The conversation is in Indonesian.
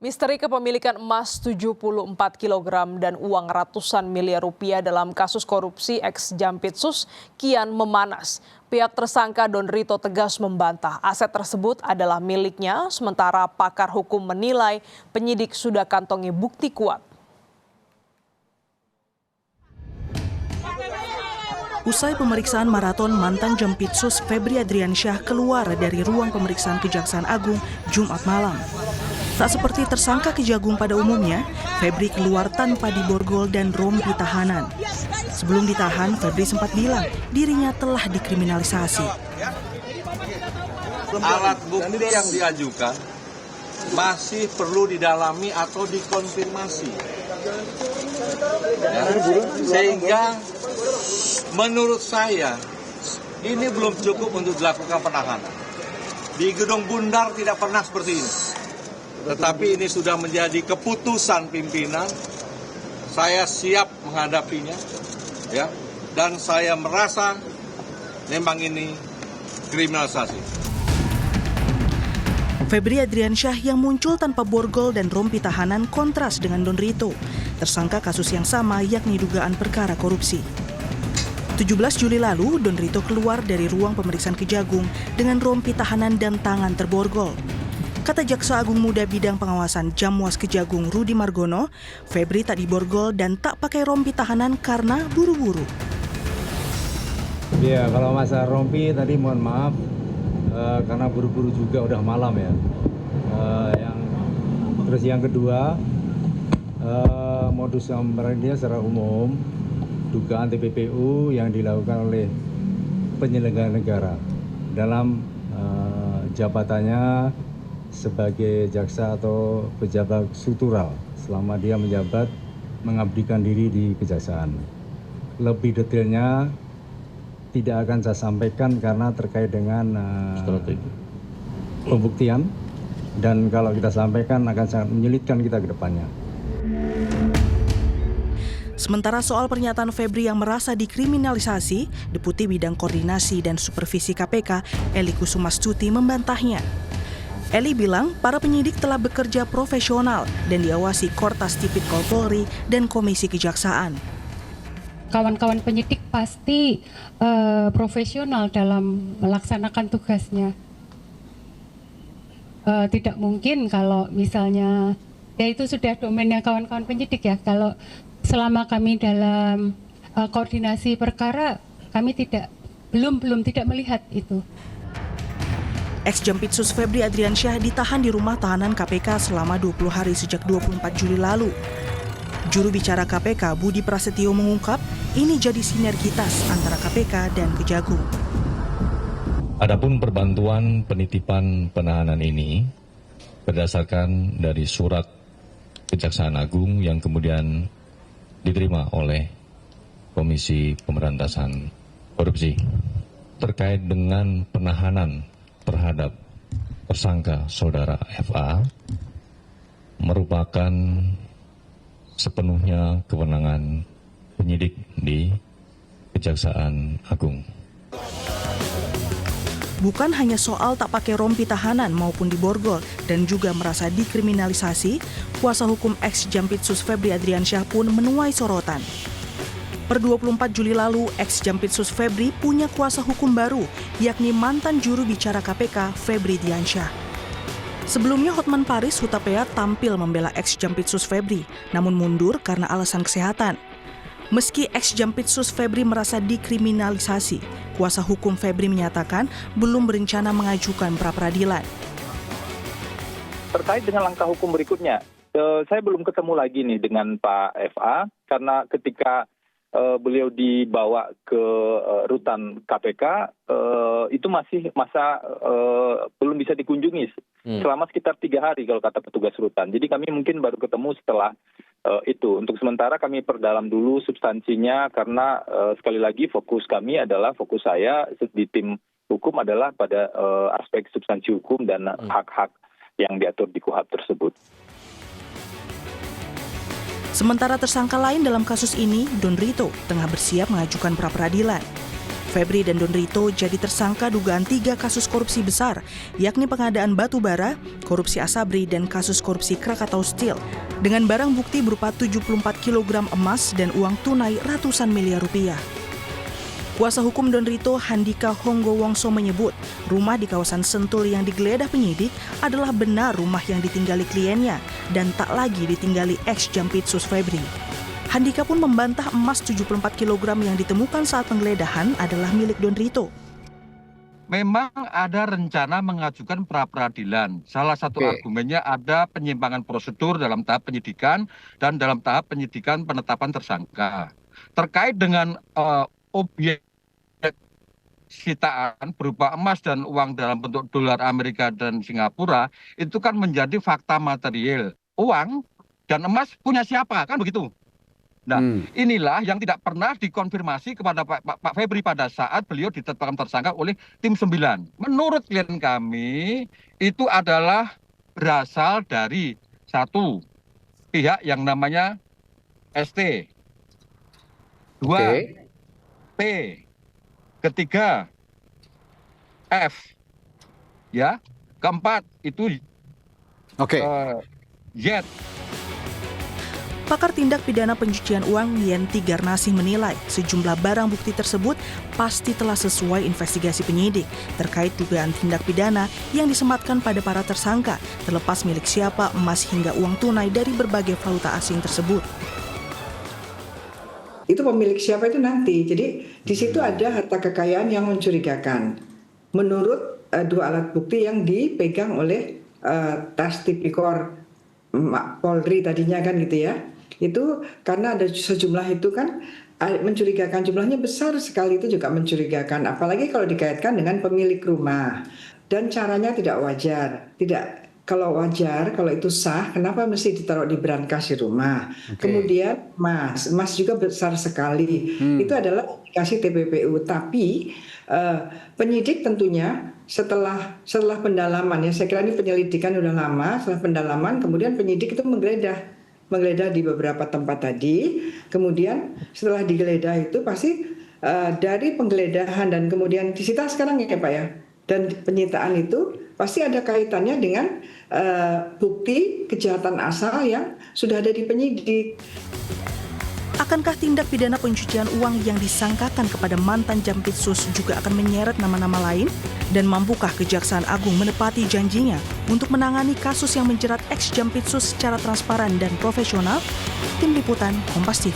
Misteri kepemilikan emas 74 kg dan uang ratusan miliar rupiah dalam kasus korupsi ex-Jampitsus kian memanas. Pihak tersangka Don Rito tegas membantah aset tersebut adalah miliknya, sementara pakar hukum menilai penyidik sudah kantongi bukti kuat. Usai pemeriksaan maraton, mantan Jampitsus Febri Adriansyah keluar dari ruang pemeriksaan Kejaksaan Agung Jumat malam. Tak seperti tersangka Kejagung pada umumnya, Febri keluar tanpa diborgol dan rompi tahanan. Sebelum ditahan, Febri sempat bilang dirinya telah dikriminalisasi. Alat bukti yang diajukan masih perlu didalami atau dikonfirmasi. Ya, sehingga menurut saya ini belum cukup untuk dilakukan penahanan. Di Gedung Bundar tidak pernah seperti ini. Tetapi ini sudah menjadi keputusan pimpinan. Saya siap menghadapinya, ya. Dan saya merasa memang ini kriminalisasi. Febri Adriansyah yang muncul tanpa borgol dan rompi tahanan kontras dengan Don Rito, tersangka kasus yang sama yakni dugaan perkara korupsi. 17 Juli lalu, Don Rito keluar dari ruang pemeriksaan Kejagung dengan rompi tahanan dan tangan terborgol. Kata Jaksa Agung Muda Bidang Pengawasan Jamwas Kejagung Rudi Margono, Febri tak diborgol dan tak pakai rompi tahanan karena buru-buru. Ya, kalau masalah rompi tadi mohon maaf, karena buru-buru juga udah malam ya. Terus yang kedua, modus operandinya secara umum, dugaan TPPU yang dilakukan oleh penyelenggara negara dalam jabatannya sebagai jaksa atau pejabat struktural selama dia menjabat mengabdikan diri di kejaksaan. Lebih detailnya tidak akan saya sampaikan karena terkait dengan pembuktian, dan kalau kita sampaikan akan sangat menyulitkan kita ke depannya. Sementara soal pernyataan Febri yang merasa dikriminalisasi, Deputi Bidang Koordinasi dan Supervisi KPK Eli Kusumastuti membantahnya. Eli bilang para penyidik telah bekerja profesional dan diawasi Kortas Tipikor Polri dan Komisi Kejaksaan. Kawan-kawan penyidik pasti profesional dalam melaksanakan tugasnya. Tidak mungkin kalau misalnya, ya itu sudah domainnya kawan-kawan penyidik ya, kalau selama kami dalam koordinasi perkara, kami belum tidak melihat itu. Ex-Jampitsus Febri Adriansyah ditahan di rumah tahanan KPK selama 20 hari sejak 24 Juli lalu. Juru bicara KPK Budi Prasetyo mengungkap ini jadi sinergitas antara KPK dan Kejagung. Adapun perbantuan penitipan penahanan ini berdasarkan dari surat Kejaksaan Agung yang kemudian diterima oleh Komisi Pemberantasan Korupsi terkait dengan penahanan terhadap tersangka saudara FA merupakan sepenuhnya kewenangan penyidik di Kejaksaan Agung. Bukan hanya soal tak pakai rompi tahanan maupun diborgol dan juga merasa dikriminalisasi, kuasa hukum ex-Jampitsus Febri Adriansyah pun menuai sorotan. Per 24 Juli lalu, ex-Jampitsus Febri punya kuasa hukum baru, yakni mantan juru bicara KPK Febri Diansyah. Sebelumnya Hotman Paris Hutapea tampil membela ex-Jampitsus Febri, namun mundur karena alasan kesehatan. Meski ex-Jampitsus Febri merasa dikriminalisasi, kuasa hukum Febri menyatakan belum berencana mengajukan pra-peradilan. Terkait dengan langkah hukum berikutnya, saya belum ketemu lagi nih dengan Pak FA, karena ketika beliau dibawa ke rutan KPK, itu masih belum bisa dikunjungi selama sekitar 3 hari kalau kata petugas rutan. Jadi kami mungkin baru ketemu setelah itu. Untuk sementara kami perdalam dulu substansinya, karena sekali lagi fokus saya di tim hukum adalah pada aspek substansi hukum dan hak-hak yang diatur di KUHP tersebut. Sementara tersangka lain dalam kasus ini, Don Rito, tengah bersiap mengajukan pra-peradilan. Febri dan Don Rito jadi tersangka dugaan 3 kasus korupsi besar, yakni pengadaan batu bara, korupsi Asabri, dan kasus korupsi Krakatau Steel, dengan barang bukti berupa 74 kg emas dan uang tunai ratusan miliar rupiah. Kuasa hukum Don Rito, Handika Honggo Wongso, menyebut rumah di kawasan Sentul yang digeledah penyidik adalah benar rumah yang ditinggali kliennya dan tak lagi ditinggali ex-Jampitsus Febri. Handika pun membantah emas 74 kg yang ditemukan saat penggeledahan adalah milik Don Rito. Memang ada rencana mengajukan pra-peradilan. Salah satu argumennya ada penyimpangan prosedur dalam tahap penyidikan dan dalam tahap penyidikan penetapan tersangka. Terkait dengan objek sitaan berupa emas dan uang dalam bentuk dolar Amerika dan Singapura, itu kan menjadi fakta material. Uang dan emas punya siapa? Kan begitu. Nah, inilah yang tidak pernah dikonfirmasi kepada Pak Febri pada saat beliau ditetapkan tersangka oleh tim 9. Menurut klien kami, itu adalah berasal dari satu pihak yang namanya ST, 2 P, ketiga F, ya, keempat itu Z. Pakar tindak pidana pencucian uang Yenti Garnasih menilai sejumlah barang bukti tersebut pasti telah sesuai investigasi penyidik terkait dugaan tindak pidana yang disematkan pada para tersangka, terlepas milik siapa emas hingga uang tunai dari berbagai valuta asing tersebut. Itu pemilik siapa itu nanti. Jadi di situ ada harta kekayaan yang mencurigakan. Menurut 2 alat bukti yang dipegang oleh tas tipikor Polri tadinya kan gitu ya. Itu karena ada sejumlah itu kan mencurigakan, jumlahnya besar sekali, itu juga mencurigakan. Apalagi kalau dikaitkan dengan pemilik rumah dan caranya tidak wajar. Kalau wajar, kalau itu sah, kenapa mesti ditaruh di brankas di rumah? Kemudian emas juga besar sekali. Itu adalah indikasi TPPU. Tapi penyidik tentunya setelah pendalaman, ya saya kira ini penyelidikan udah lama. Setelah pendalaman, kemudian penyidik itu menggeledah di beberapa tempat tadi. Kemudian setelah digeledah itu pasti dari penggeledahan dan kemudian disita sekarang ya Pak ya. Dan penyitaan itu pasti ada kaitannya dengan bukti kejahatan asal yang sudah ada di penyidik. Akankah tindak pidana pencucian uang yang disangkakan kepada mantan Jampitsus juga akan menyeret nama-nama lain? Dan mampukah Kejaksaan Agung menepati janjinya untuk menangani kasus yang menjerat ex-Jampitsus secara transparan dan profesional? Tim Liputan Kompas TV.